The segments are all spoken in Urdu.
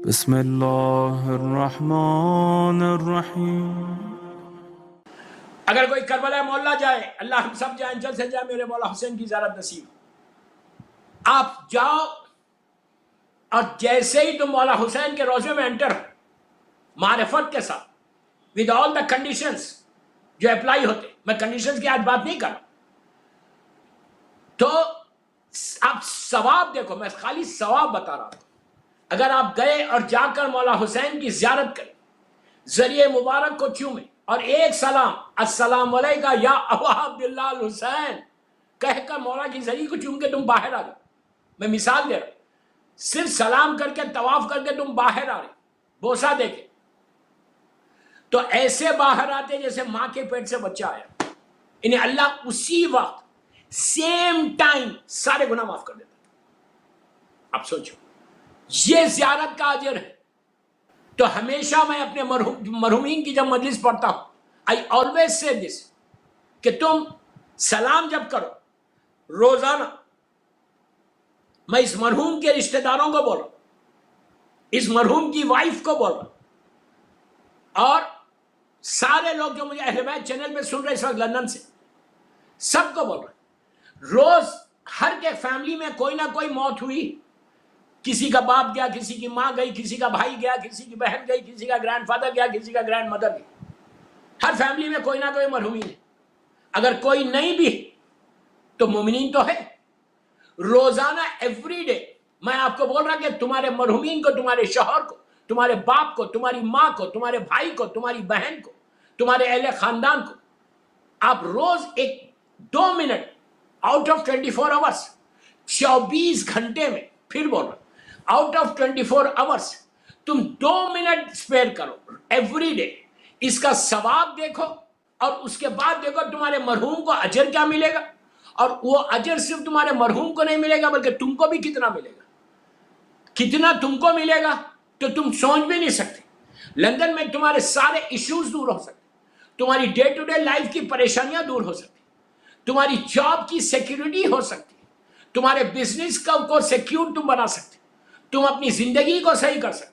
بسم اللہ الرحمن الرحیم۔ اگر کوئی کربلا مولا جائے، اللہ ہم سب جائیں، جلد سے جائیں، میرے مولا حسین کی زیارت نصیب۔ آپ جاؤ اور جیسے ہی تم مولا حسین کے روضے میں انٹر معرفت کے ساتھ ود آل دا کنڈیشنز جو اپلائی ہوتے، میں کنڈیشنز کی آج بات نہیں کر رہا، تو آپ ثواب دیکھو، میں خالی ثواب بتا رہا ہوں۔ اگر آپ گئے اور جا کر مولا حسین کی زیارت کریں، ذریعے مبارک کو چومیں اور ایک سلام، السلام علیکہ یا ابا عبداللہ الحسین کہہ کر مولا کی ذریعے کو چوم کے تم باہر آ گئے، میں مثال دے رہا ہوں، صرف سلام کر کے طواف کر کے تم باہر آ رہے، بوسہ دے کے، تو ایسے باہر آتے جیسے ماں کے پیٹ سے بچہ آیا، انہیں اللہ اسی وقت سیم ٹائم سارے گناہ معاف کر دیتا۔ اب سوچو، یہ زیارت کا اجر ہے۔ تو ہمیشہ میں اپنے مرحومین کی جب مجلس پڑھتا ہوں، I always say this، کہ تم سلام جب کرو روزانہ، میں اس مرحوم کے رشتہ داروں کو بول رہا ہوں، اس مرحوم کی وائف کو بول رہا ہوں، اور سارے لوگ جو مجھے اہل بیت چینل پہ سن رہے اس وقت لندن سے، سب کو بول رہا ہوں، روز ہر کے فیملی میں کوئی نہ کوئی موت ہوئی، کسی کا باپ گیا، کسی کی ماں گئی، کسی کا بھائی گیا، کسی کی بہن گئی، کسی کا گرینڈ فادر گیا، کسی کا گرینڈ مدر گئی، ہر فیملی میں کوئی نہ کوئی مرحومین ہے۔ اگر کوئی نہیں بھی تو مومنین تو ہے۔ روزانہ ایوری ڈے میں آپ کو بول رہا کہ تمہارے مرحومین کو، تمہارے شوہر کو، تمہارے باپ کو، تمہاری ماں کو، تمہارے بھائی کو، تمہاری بہن کو، تمہارے اہل خاندان کو، آپ روز ایک 2 منٹ آؤٹ آف 24 آورس، 24 گھنٹے میں، پھر بول رہا آؤٹ آف 24 آورس تم 2 منٹ اسپیئر کرو ایوری ڈے۔ اس کا ثواب دیکھو، اور اس کے بعد دیکھو تمہارے مرحوم کو اجر کیا ملے گا، اور وہ اجر صرف تمہارے مرحوم کو نہیں ملے گا بلکہ تم کو بھی کتنا ملے گا، کتنا تم کو ملے گا تو تم سوچ بھی نہیں سکتے۔ لندن میں تمہارے سارے ایشوز دور ہو سکتے، تمہاری ڈے ٹو ڈے لائف کی پریشانیاں دور ہو سکتی، تمہاری جاب کی سیکیورٹی ہو سکتی، تمہارے بزنس کو سیکیور تم بنا سکتے، تم اپنی زندگی کو صحیح کر سکتے۔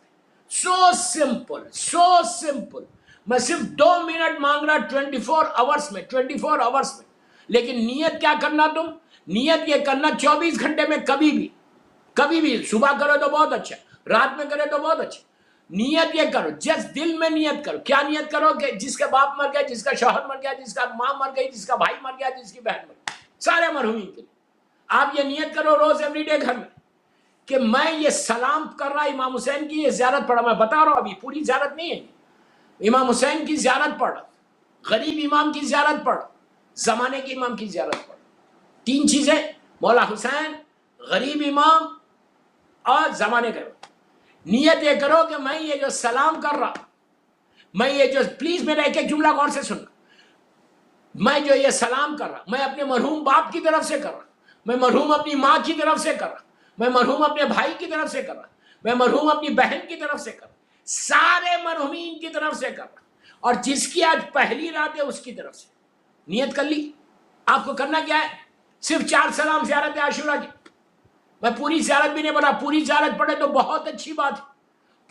So simple, so simple. میں صرف 2 منٹ مانگ رہا 24 آورس میں، 24 آورس میں، لیکن نیت کیا کرنا، تم نیت یہ کرنا 24 گھنٹے میں کبھی بھی، کبھی بھی، صبح کرو تو بہت اچھا، رات میں کرے تو بہت اچھا، نیت یہ کرو، جس دل میں نیت کرو۔ کیا نیت کرو کہ جس کا باپ مر گیا، جس کا شوہر مر گیا، جس کا ماں مر گئی، جس کا بھائی مر گیا، جس کی بہن مر گئی، سارے مرحومین کے لیے آپ یہ نیت کرو روز ایوری ڈے گھر میں کہ میں یہ سلام کر رہا امام حسین کی یہ زیارت پڑھا۔ میں بتا رہا ہوں، ابھی پوری زیارت نہیں ہے، امام حسین کی زیارت پڑھ، غریب امام کی زیارت پڑھ، زمانے کے امام کی زیارت پڑھ۔ 3 چیزیں، مولا حسین، غریب امام اور زمانے کا امام۔ نیت یہ کرو کہ میں یہ جو سلام کر رہا، میں یہ جو، پلیز میرا ایک ایک جملہ غور سے سننا، میں جو یہ سلام کر رہا، میں اپنے مرحوم باپ کی طرف سے کر رہا، میں مرحوم اپنی ماں کی طرف سے کر رہا، میں مرحوم اپنے بھائی کی طرف سے کر رہا، میں مرحوم اپنی بہن کی طرف سے کر رہا، سارے مرحومین کی طرف سے کر رہا، اور جس کی آج پہلی رات ہے اس کی طرف سے نیت کر لی۔ آپ کو کرنا کیا ہے، صرف 4 سلام زیارت عاشورہ کی۔ میں پوری زیارت بھی نہیں پڑھا، پوری زیارت پڑھے تو بہت اچھی بات ہے،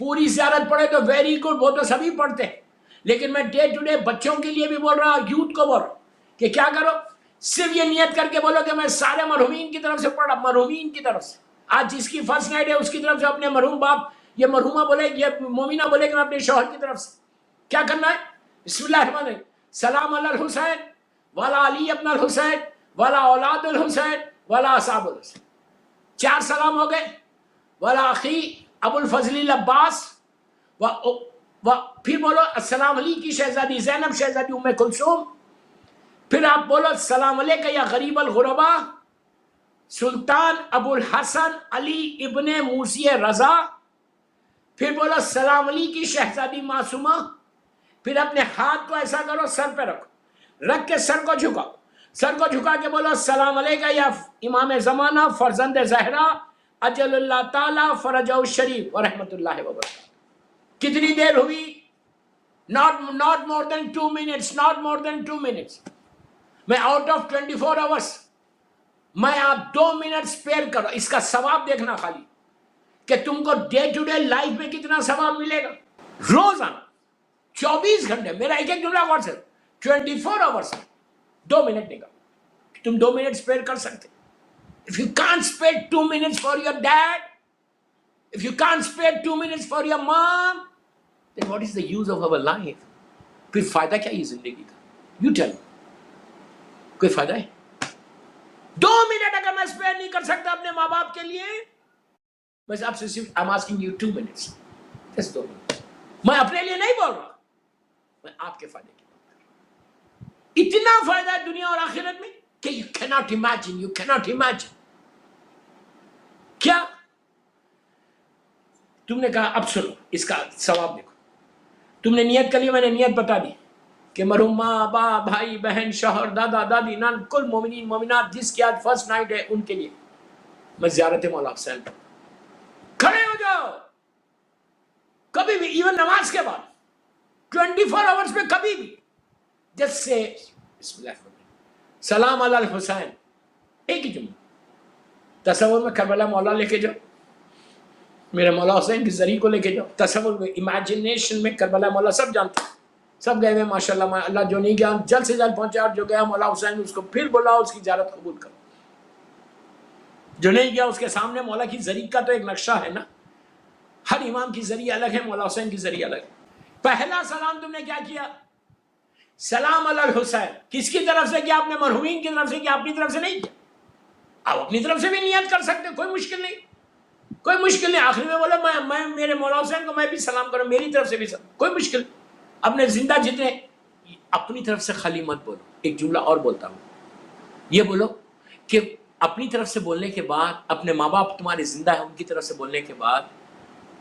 پوری زیارت پڑھے تو ویری گڈ، وہ تو سبھی پڑھتے ہیں، لیکن میں ڈے ٹو ڈے بچوں کے لیے بھی بول رہا ہوں، یوتھ کو بول رہا ہوں کہ کیا کرو، صرف یہ نیت کر کے بولو کہ میں سارے مرحومین کی طرف سے پڑھا، مرحومین کی طرف سے۔ آج جس کی فرسٹ نائٹ ہے اس کی طرف سے اپنے مرحوم باپ، یہ مرحومہ بولے، یہ مومنہ بولے کہ میں اپنے شوہر کی طرف سے کیا کرنا ہے، بسم اللہ الرحمن الرحیم، سلام علی الحسین والا علی ابن الحسین والا اولاد الحسین والا اصحاب الحسین۔ 4 سلام ہو گئے، والا اخی ابو الفضل العباس، پھر بولو السلام علی کی شہزادی زینب، شہزادی ام کلثوم، پھر آپ بولو السلام علیکہ یا غریب الغربا سلطان ابو الحسن علی ابن موسی رضا، پھر بولو السلام علی کی شہزادی معصومہ، پھر اپنے ہاتھ کو ایسا کرو، سر پہ رکھو، رکھ کے سر کو جھکاؤ، سر کو جھکا کے بولو السلام علیکہ یا امام زمانہ فرزند زہرا اجل اللہ تعالی فرجہ الشریف ورحمۃ اللہ وبرکاتہ۔ کتنی دیر ہوئی، not more than 2 minutes، not more than 2 minutes۔ میں آؤٹ آف 24 آورس، میں آپ 2 منٹ اسپیئر کرو، اس کا ثواب دیکھنا خالی کہ تم کو ڈے ٹو ڈے لائف میں کتنا ثواب ملے گا. روزانہ 24 گھنٹے میرا ایک ایک جملہ غور سے 24 آورس میں 2 منٹ نکال. تم 2 منٹ اسپیئر کر سکتے. If you can't spare 2 minutes for your dad, if you can't spare 2 minutes for your mom, then what is the use of our life? پھر فائدہ کیا یہ زندگی کا؟ You tell me. کوئی فائدہ ہے؟ 2 منٹ اگر میں اسپیئر نہیں کر سکتا اپنے ماں باپ کے لیے، بس آپ سے صرف I'm asking you 2 minutes. Just 2 minutes. میں اپنے لیے نہیں بول رہا، میں آپ کے فائدے کی بات کر رہا ہوں. اتنا فائدہ ہے دنیا اور آخرت میں کہ you cannot imagine. کیا تم نے کہا؟ اب سنو اس کا ثواب دیکھو. تم نے نیت کر لی، میں نے نیت بتا دی کہ مرحوم ماں باپ بھائی بہن شوہر دادا دادی نان کل مومنین مومنات جس کی آج فرسٹ نائٹ ہے ان کے لیے میں زیارت مولا حسین پر. کھڑے ہو جاؤ کبھی بھی، ایون نماز کے بعد 24 آورس میں کبھی بھی، جس سے بسم اللہ الرحمن الرحیم سلام علی الحسین، ایک ہی جملہ. تصور میں کربلا مولا لے کے جاؤ، میرے مولا حسین کی ذریعے کو لے کے جاؤ. تصور میں امیجنیشن میں کربلا مولا سب جانتے ہیں، سب گئے ہوئے ماشاءاللہ. اللہ جو نہیں گیا جلد سے جلد پہنچا، اور جو گیا مولا حسین اس کو پھر بلاؤ، اس کی زیارت قبول کرو. جو نہیں گیا اس کے سامنے مولا کی ذریعے کا تو ایک نقشہ ہے نا. ہر امام کی ذریعہ الگ ہے، مولا حسین کی ذریعہ الگ ہے. پہلا سلام تم نے کیا کیا؟ سلام علی الحسین. کس کی طرف سے کیا؟ اپنے مرحومین کی طرف سے کیا؟ اپنی طرف سے نہیں کیا. آپ اپنی طرف سے بھی نیت کر سکتے، کوئی مشکل نہیں، کوئی مشکل نہیں. آخری میں بولا میں میرے مولا حسین کو میں بھی سلام کروں، میری طرف سے بھی سلام، کوئی مشکل نہیں. اپنے زندہ جتنے اپنی طرف سے خالی مت بولو. ایک جملہ اور بولتا ہوں، یہ بولو کہ اپنی طرف سے بولنے کے بعد اپنے ماں باپ تمہارے زندہ ہیں ان کی طرف سے بولنے کے بعد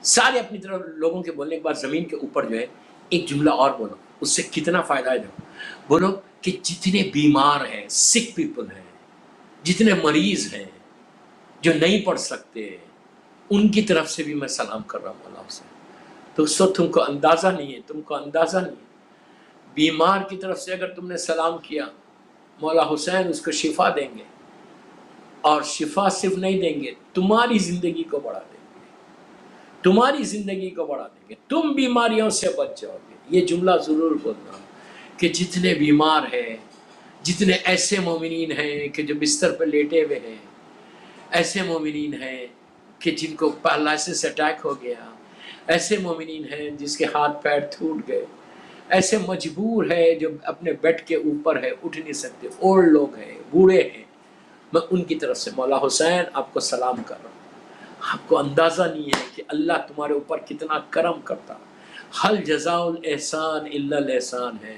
سارے اپنی طرف لوگوں کے بولنے کے بعد زمین کے اوپر جو ہے ایک جملہ اور بولو. اس سے کتنا فائدہ ہے. بولو کہ جتنے بیمار ہیں، سک پیپل ہیں، جتنے مریض ہیں جو نہیں پڑھ سکتے، ان کی طرف سے بھی میں سلام کر رہا ہوں مولا حسین. تو اس وقت تم کو اندازہ نہیں ہے، تم کو اندازہ نہیں ہے. بیمار کی طرف سے اگر تم نے سلام کیا، مولا حسین اس کو شفا دیں گے، اور شفا صرف نہیں دیں گے، تمہاری زندگی کو بڑھا دیں گے، تمہاری زندگی کو بڑھا دیں گے، تم بیماریوں سے بچ جاؤ گے. یہ جملہ ضرور بولنا کہ جتنے بیمار ہیں، جتنے ایسے مومنین ہیں کہ جو بستر پہ لیٹے ہوئے ہیں، ایسے مومنین ہیں کہ جن کو پیرالائسس اٹیک ہو گیا، ایسے مومنین ہیں جس کے ہاتھ پیر ٹوٹ گئے، ایسے مجبور ہے جو اپنے بیڈ کے اوپر ہے، اٹھ نہیں سکتے، اولڈ لوگ ہیں، بوڑھے ہیں، میں ان کی طرف سے مولا حسین آپ کو سلام کر رہا ہوں. آپ کو اندازہ نہیں ہے کہ اللہ تمہارے اوپر کتنا کرم کرتا. حل جزاء الاحسان الا الاحسان ہے،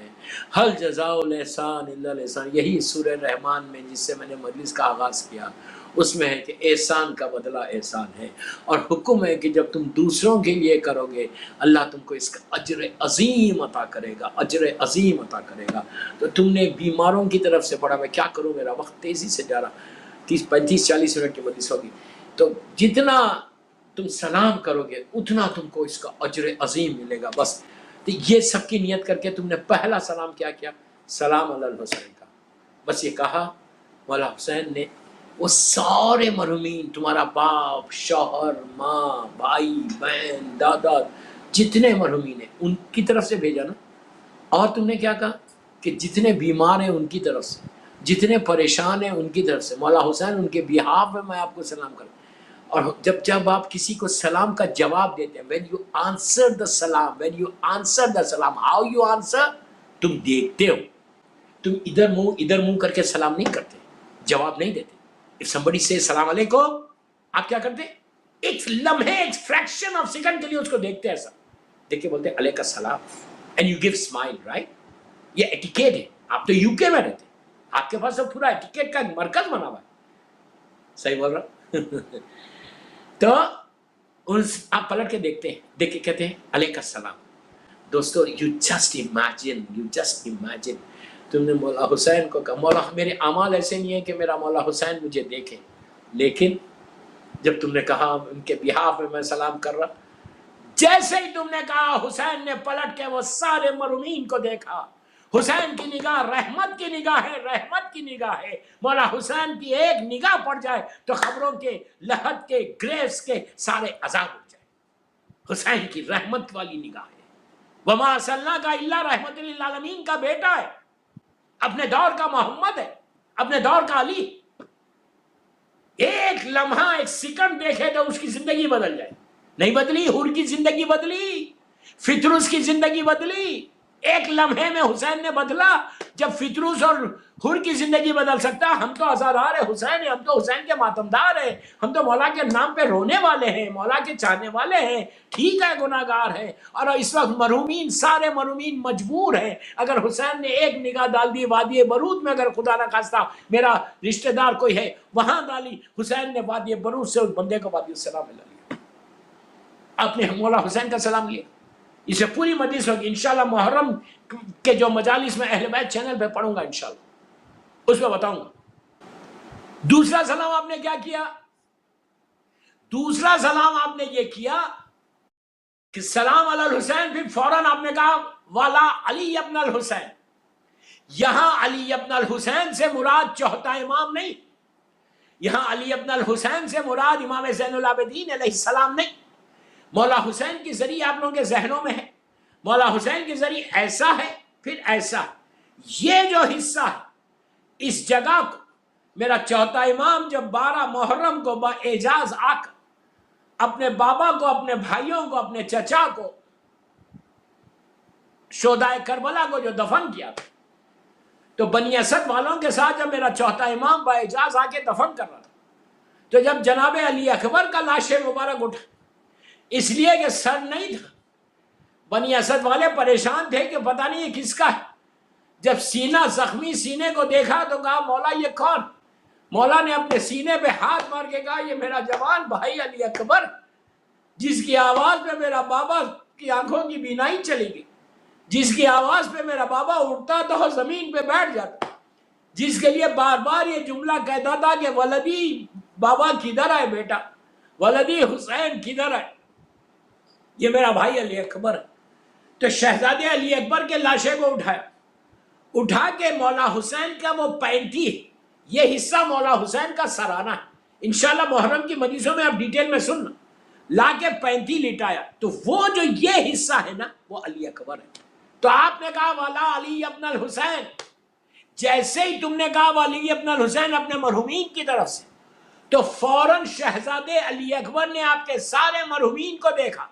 حل جزاء الاحسان الا الاحسان. یہی سورہ رحمان میں جس سے میں نے مجلس کا آغاز کیا، اس میں ہے کہ احسان کا بدلہ احسان ہے، اور حکم ہے کہ جب تم دوسروں کے لیے کرو گے اللہ تم کو اس کا اجر عظیم عطا کرے گا، اجر عظیم عطا کرے گا. تو تم نے بیماروں کی طرف سے پڑھا. میں کیا کروں، میرا وقت تیزی سے جا رہا، 35-40 منٹ کی مجلس ہوگی. تو جتنا تم سلام کرو گے اتنا تم کو اس کا اجر عظیم ملے گا. بس تو یہ سب کی نیت کر کے تم نے پہلا سلام کیا کیا؟ سلام علی الحسین کا. بس یہ کہا مولا حسین نے، وہ سارے مرحومین، تمہارا باپ، شوہر، ماں، بھائی، بہن، دادا، جتنے مرحومین ہیں ان کی طرف سے بھیجا نا. اور تم نے کیا کہا کہ جتنے بیمار ہیں ان کی طرف سے، جتنے پریشان ہیں ان کی طرف سے، مولا حسین ان کے بیہاف میں آپ کو سلام کروں. اور جب آپ کسی کو سلام کا جواب دیتے ہیں، when you answer the salam, when you answer the salam, how you answer، تم دیکھتے ہو، تم ادھر منہ کر کے سلام نہیں کرتے، جواب نہیں دیتے. if somebody says سلام علیکم، آپ کیا کرتے؟ ایک لمحے، ایک فریکشن آف سیکنڈ کے لیے اس کو دیکھتے ہیں، ایسا دیکھ کے بولتے ہیں علیکم السلام، and you give smile, right؟ یہ ایٹیکیٹ ہے. آپ تو یو کے میں رہتے، آپ کے پاس تو پورا ایٹیکیٹ کا مرکز بنا ہوا ہے. صحیح بول رہا؟ تو آپ پلٹ کے دیکھتے ہیں، دیکھ کے کہتے ہیں علیکم السلام. دوستو یو جسٹ امیجن تم نے مولا حسین کو کہا. مولا میرے اعمال ایسے نہیں ہیں کہ میرا مولا حسین مجھے دیکھے، لیکن جب تم نے کہا ان کے بیہاف میں سلام کر رہا، جیسے ہی تم نے کہا حسین نے پلٹ کے وہ سارے مرحومین کو دیکھا، حسین کی نگاہ رحمت کی نگاہ ہے، رحمت کی نگاہ ہے۔ مولا حسین کی ایک نگاہ پڑ جائے تو خبروں کے، لحد کے، گریوز کے سارے عذاب اٹھ جائے۔ حسین کی رحمت والی نگاہ ہے۔ وما ارسلناک الا رحمت للعالمین کا بیٹا ہے، اپنے دور کا محمد ہے، اپنے دور کا علی۔ ایک لمحہ، ایک سیکنڈ دیکھے تو اس کی زندگی بدل جائے۔ نہیں بدلی، حور کی زندگی بدلی، فطروس کی زندگی بدلی۔ ایک لمحے میں حسین نے بدلا۔ جب فطروس اور حور کی زندگی بدل سکتا، ہم تو عزادار حسین ہیں، ہم تو حسین کے ماتمدار ہیں، ہم تو مولا کے نام پہ رونے والے ہیں، مولا کے چاہنے والے ہیں۔ ٹھیک ہے گناہگار ہیں، اور اس وقت مرحومین، سارے مرحومین مجبور ہیں۔ اگر حسین نے ایک نگاہ ڈال دی وادی برود میں، اگر خدا نہ خواستہ میرا رشتہ دار کوئی ہے وہاں ڈالی، حسین نے وادی برود سے اس بندے کو وادی السلام میں لے لیا، اپنے مولا حسین کا سلام لیا۔ اسے پوری مجلس ہوگی انشاءاللہ، محرم کے جو مجالس میں اہل بیت چینل پہ پڑھوں گا انشاءاللہ، اس میں بتاؤں گا۔ دوسرا سلام آپ نے کیا کیا؟ دوسرا سلام آپ نے یہ کیا کہ سلام علی الحسین، پھر فوراً آپ نے کہا والا علی ابن الحسین۔ یہاں علی ابن الحسین سے مراد چوتھا امام نہیں، یہاں علی ابن الحسین سے مراد امام زین العابدین علیہ السلام نہیں۔ مولا حسین کی ذریعہ آپ لوگوں کے ذہنوں میں ہے، مولا حسین کے ذریعہ ایسا ہے پھر ایسا۔ یہ جو حصہ ہے اس جگہ کو میرا چوتھا امام جب 12 محرم کو با اعجاز آ کر اپنے بابا کو، اپنے بھائیوں کو، اپنے چچا کو، شہدائے کربلا کو جو دفن کیا تھا، تو بنی اسد والوں کے ساتھ جب میرا چوتھا امام با اعجاز آ کے دفن کر رہا تھا، تو جب جناب علی اکبر کا لاش مبارک اٹھا، اس لیے کہ سر نہیں تھا، بنی اسد والے پریشان تھے کہ پتہ نہیں یہ کس کا ہے۔ جب سینہ، زخمی سینے کو دیکھا تو کہا مولا یہ کون؟ مولا نے اپنے سینے پہ ہاتھ مار کے کہا یہ میرا جوان بھائی علی اکبر، جس کی آواز پہ میرا بابا کی آنکھوں کی بینائی چلی گئی، جس کی آواز پہ میرا بابا اٹھتا تو زمین پہ بیٹھ جاتا، جس کے لیے بار بار یہ جملہ کہتا تھا کہ ولدی، بابا کدھر ہے بیٹا، ولدی حسین کدھر ہے، یہ میرا بھائی علی اکبر ہے۔ تو شہزادے علی اکبر کے لاشے کو اٹھا کے مولا حسین کا وہ 35 ہے، یہ حصہ مولا حسین کا سرانہ ہے، انشاءاللہ محرم کی مجلسوں میں آپ ڈیٹیل میں سننا، لا کے 35 لٹایا، تو وہ جو یہ حصہ ہے نا وہ علی اکبر ہے۔ تو آپ نے کہا والا علی ابن الحسین، جیسے ہی تم نے کہا والی ابن الحسین اپنے مرحومین کی طرف سے، تو فوراً شہزادے علی اکبر نے آپ کے سارے مرحومین کو دیکھا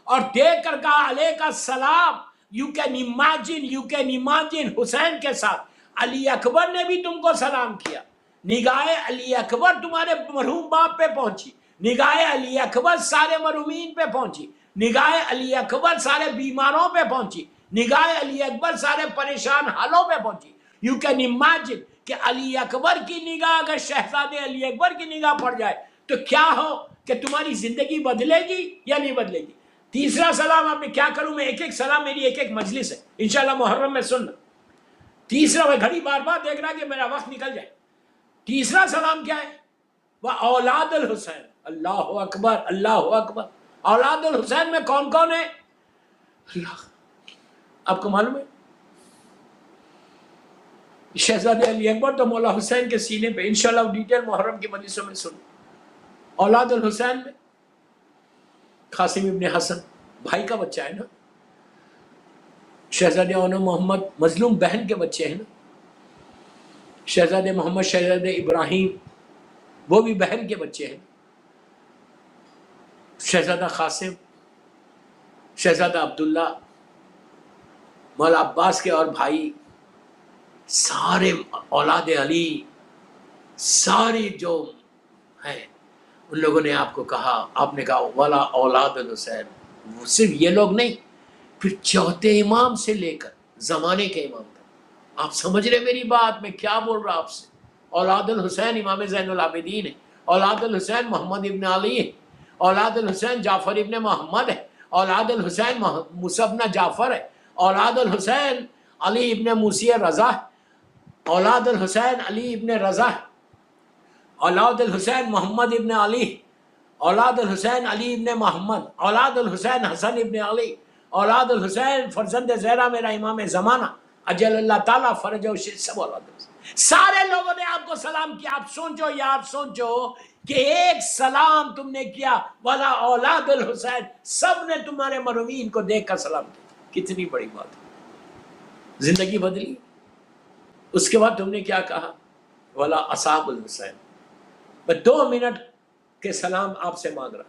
اور دیکھ کر کہا علیہ السلام۔ یو کین امیجن حسین کے ساتھ علی اکبر نے بھی تم کو سلام کیا۔ نگاہ علی اکبر تمہارے مرحوم باپ پہ پہنچی، نگاہ علی اکبر سارے مرحومین پہ پہنچی، نگاہ علی اکبر سارے بیماروں پہ پہنچی، نگاہ علی اکبر سارے پریشان حالوں پہ پہنچی۔ یو کین امیجن کہ علی اکبر کی نگاہ اگر شہزادے علی اکبر کی نگاہ پڑ جائے تو کیا ہو کہ تمہاری زندگی بدلے گی یا نہیں بدلے گی۔ تیسرا سلام آپ نے کیا کروں میں، ایک ایک سلام میری ایک ایک مجلس ہے انشاءاللہ محرم میں سننا۔ تیسرا، میں گھڑی بار بار دیکھ رہا کہ میرا وقت نکل جائے۔ تیسرا سلام کیا ہے؟ وہ اولاد الحسین۔ اللہ اکبر، اللہ اکبر۔ اولاد الحسین میں کون کون ہے؟ اللہ، آپ کو معلوم ہے شہزادے علی اکبر تو مولا حسین کے سینے پہ، انشاءاللہ ڈیٹیل محرم کی مجلسوں میں سنو۔ اولاد الحسین میں قاسم ابن حسن بھائی کا بچہ ہے نا، شہزادے محمد مظلوم بہن کے بچے ہیں نا، شہزادے محمد، شہزادے ابراہیم وہ بھی بہن کے بچے ہیں، شہزادہ قاسم، شہزادہ عبداللہ، مولا عباس کے اور بھائی، سارے اولاد علی، ساری جو ہیں ان لوگوں نے آپ کو کہا، آپ نے کہا والا اولاد الحسین۔ صرف یہ لوگ نہیں، پھر چوتھے امام سے لے کر زمانے کے امام تک۔ آپ سمجھ رہے میری بات، میں کیا بول رہا آپ سے؟ اولاد الحسین امام زین العابدین ہے، اولاد الحسین محمد ابن علی ہے، اولاد الحسین جعفر ابن محمد ہے، اولاد الحسین موسیٰ ابن جعفر ہے، اولاد الحسین علی ابن موسی رضا ہے، اولاد الحسین علی ابن رضا ہے، اولاد الحسین محمد ابن علی، اولاد الحسین علی ابن محمد، اولاد الحسین حسن ابن علی، اولاد الحسین فرزند زہرا میرا امام زمانہ، اجل اللہ تعالیٰ فرج و سب اولاد، سارے لوگوں نے آپ کو سلام کیا. آپ سوچو یار، سوچو کہ ایک سلام تم نے کیا، والا اولاد الحسین، سب نے تمہارے مرحومین کو دیکھ کر سلام کیا. کتنی بڑی بات ہے. زندگی بدلی. اس کے بعد تم نے کیا کہا؟ والا اصحاب الحسین. میں 2 منٹ کے سلام آپ سے مانگ رہا.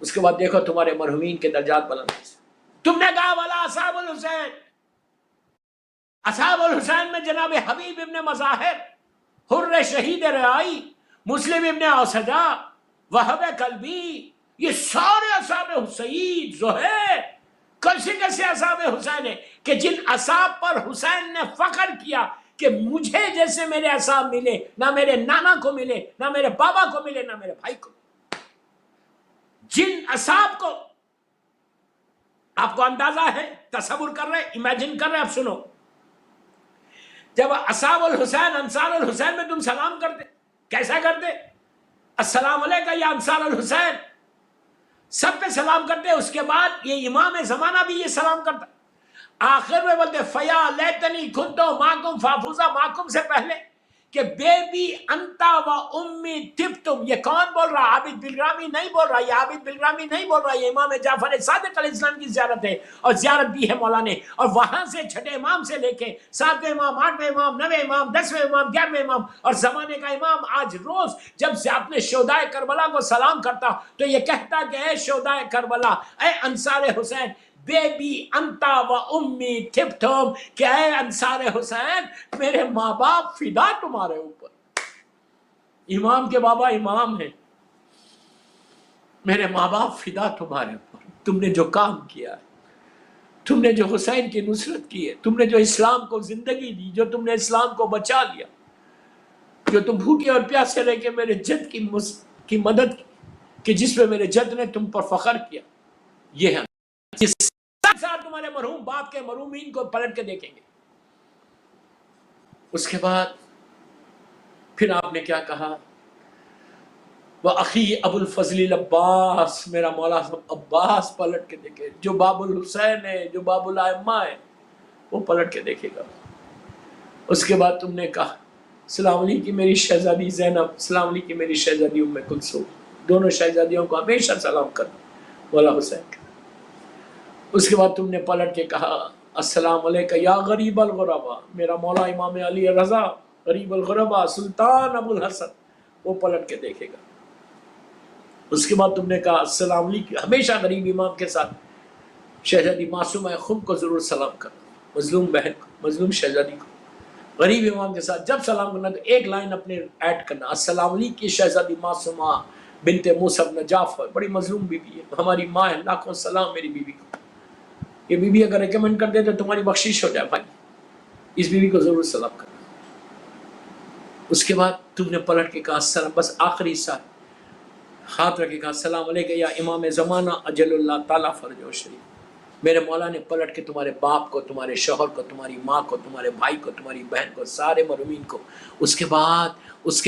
اس کے بعد دیکھو تمہارے مرحومین کے درجات بلند. تم نے کہا والا اصحاب الحسین. اصحاب الحسین میں جناب حبیب ابن مظاہر، حر شہید رعائی، مسلم ابن اوسجا، وہب کلبی، یہ سارے اصحاب حسین، زہیر، کیسے اصحاب حسین ہیں کہ جن اصحاب پر حسین نے فخر کیا کہ مجھے جیسے میرے اصحاب ملے، نہ میرے نانا کو ملے، نہ میرے بابا کو ملے، نہ میرے بھائی کو. جن اصحاب کو آپ کو اندازہ ہے، تصور کر رہے، امیجن کر رہے. آپ سنو، جب اصحاب الحسین، انصار الحسین میں تم سلام کرتے، کیسا کرتے؟ السلام علیکم یا انصار الحسین، سب پہ سلام کرتے. اس کے بعد یہ امام زمانہ بھی یہ سلام کرتا. آخر میں بولتے فیا لیتنی کنتو معکم فافوزا معکم سے پہلے کہ بیبی انتا و امی تبتم. یہ کون بول رہا؟ عابد بلرامی نہیں بول رہا. یہ عابد بلرامی نہیں بول رہا. یہ امام جعفر صادق علیہ السلام کی زیارت ہے، اور زیارت دی ہے مولا نے. اور وہاں سے چھٹے امام سے لے کے 7ویں امام، 8ویں امام، 9ویں امام، 10ویں امام، 11ویں امام اور زمانے کا امام آج روز جب سے اپنے شہدائے کربلا کو سلام کرتا تو یہ کہتا کہ اے شہدائے کربلا، اے انصار حسین، بیبی انتا و امی تبتم، کہ اے انصار حسین، میرے ماں باپ فدا تمہارے اوپر. امام کے بابا امام ہیں، میرے ماں باپ فدا تمہارے اوپر. تم نے جو کام کیا ہے، تم نے جو حسین کی نصرت کی ہے، تم نے جو اسلام کو زندگی دی، جو تم نے اسلام کو بچا لیا، جو تم بھوکے اور پیاسے رہ کے میرے جد کی مدد کی، کہ جس پہ میرے جد نے تم پر فخر کیا، یہ ہے. ساتھ تمہارے مرحوم باپ کے مرحومین کو پلٹ کے دیکھیں گے. اس کے بعد پھر آپ نے کیا کہا؟ وَأَخِي ابو الفضل العباس، میرا مولا عباس پلٹ کے دیکھے. جو باب الحسین ہے، جو باب الائمہ ہے، وہ پلٹ کے دیکھے گا. اس کے بعد تم نے کہا سلام علیکم کی میری شہزادی زینب، سلام علیکم کی میری شہزادی ام کلثوم، دونوں شہزادیوں کو ہمیشہ سلام کر مولا حسین کا. اس کے بعد تم نے پلٹ کے کہا السلام علیکم یا غریب الغربا، میرا مولا امام علی رضا غریب الغربا سلطان ابو الحسن، وہ پلٹ کے دیکھے گا. اس کے بعد تم نے کہا السلام علیکم، ہمیشہ غریب امام کے ساتھ شہزادی معصومہ خم کو ضرور سلام کرنا، مظلوم بہن کو، مظلوم شہزادی کو. غریب امام کے ساتھ جب سلام کرنا تو ایک لائن اپنے ایڈ کرنا، السلام علیکم کی شہزادی معصومہ بنت موسیٰ بن جعفر، بڑی مظلوم بی بی ہے، ہماری ماں ہے، لاکھوں سلام میری بیوی کو. یہ بی بی اگر ریکمنڈ کر دے تو تمہاری بخشش ہو جائے بھائی، اس بی بی کو ضرور سلام کرنا. اس کے بعد تم نے پلٹ کے کہا السلام، بس آخری سال ہاتھ رکھ کے کہا السلام علیکم یا امام زمانہ اجل اللہ تعالیٰ فرجہ شریف. میرے مولا نے پلٹ کے تمہارے باپ کو، تمہارے شوہر کو، تمہاری ماں کو، تمہارے بھائی کو، تمہاری بہن کو، سارے مرحومین کو. اس کے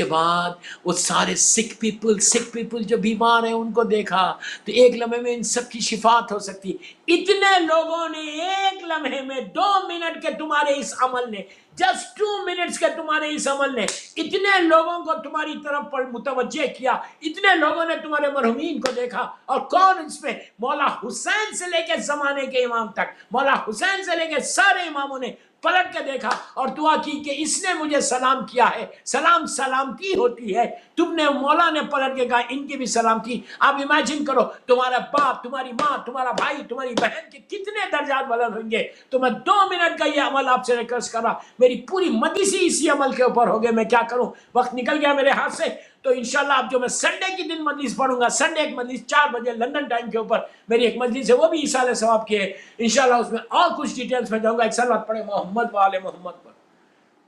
بعد وہ سارے سکھ پیپل جو بیمار ہیں ان کو دیکھا تو ایک لمحے میں ان سب کی شفاعت ہو سکتی. اتنے لوگوں نے ایک لمحے میں 2 منٹ کے تمہارے اس عمل نے، جسٹ 2 منٹس کے تمہارے اس عمل نے اتنے لوگوں کو تمہاری طرف پر متوجہ کیا، اتنے لوگوں نے تمہارے مرحومین کو دیکھا. اور کون اس میں؟ مولا حسین سے لے کے زمانے کے امام تک، مولا حسین سے لے کے سارے اماموں نے پلٹ کے دیکھا اور دعا کی کہ اس نے مجھے سلام کیا ہے. سلام سلامتی ہوتی ہے. تم نے مولا نے پلٹ کے کہا ان کی بھی سلامتی. آپ امیجن کرو تمہارا باپ، تمہاری ماں، تمہارا بھائی، تمہاری بہن کے کتنے درجات بلند ہوں گے. تو میں 2 منٹ کا یہ عمل آپ سے ریکویسٹ کر رہا، میری پوری مجلسی اسی عمل کے اوپر ہو گئے. میں کیا کروں، وقت نکل گیا میرے ہاتھ سے. تو انشاءاللہ اب جو میں سنڈے کی دن مجلس پڑھوں گا، سنڈے ایک مجلس 4 بجے لندن ٹائم کے اوپر میری ایک مجلس ہے، وہ بھی ایصال ثواب کی ہے انشاءاللہ. اس میں اور کچھ ڈیٹیلز میں جاؤں گا. ایک سلوات پڑھے محمد و آل محمد پر.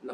اللہ